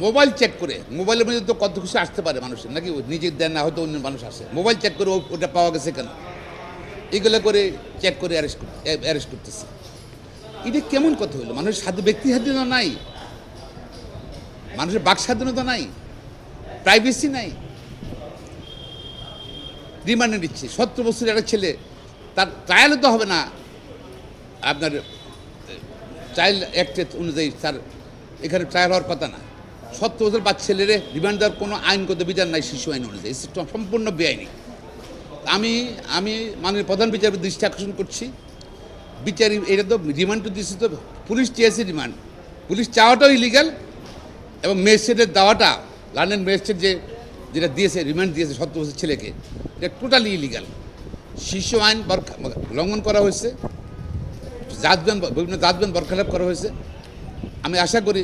Mobile check করে, মোবাইলের মধ্যে তো কত কিছু আসতে পারে মানুষের, নাকি নিজের দেন না, হয়তো অন্য মানুষ আসে, মোবাইল চেক করে ওটা পাওয়া গেছে কেন, এগুলো করে চেক করে অ্যারেস্ট করতেছে। এটা কেমন কথা হলো? মানুষের ব্যক্তি স্বাধীনতা নাই, মানুষের বাক স্বাধীনতা নাই, প্রাইভেসি নাই। রিমান্ডে নিচ্ছে 17 বছরের একটা ছেলে, তার ট্রায়ালও তো হবে না আপনার চাইল্ড অ্যাক্টের অনুযায়ী, তার এখানে ট্রায়াল হওয়ার কথা না। 17 বছর বাচ্চা ছেলেরে রিমান্ড দেওয়ার কোনো আইনগত বিধান নাই শিশু আইন অনুযায়ী, সম্পূর্ণ বেআইনি। আমি মাননীয় প্রধান বিচারপতির দৃষ্টি আকর্ষণ করছি, বিচারী এটা তো রিমান্ড তো দিচ্ছে, তো পুলিশ চেয়েছে রিমান্ড, পুলিশ চাওয়াটাও ইলিগাল, এবং ম্যাজিস্ট্রেটের দেওয়াটা, লন্ডন ম্যাজিস্ট্রেট যেটা দিয়েছে, রিমান্ড দিয়েছে 17 বছর ছেলেকে, এটা টোটালি ইলিগাল। শিশু আইন লঙ্ঘন করা হয়েছে, বিভিন্ন জাজমেন্ট বরখেলাপ করা হয়েছে। আমি আশা করি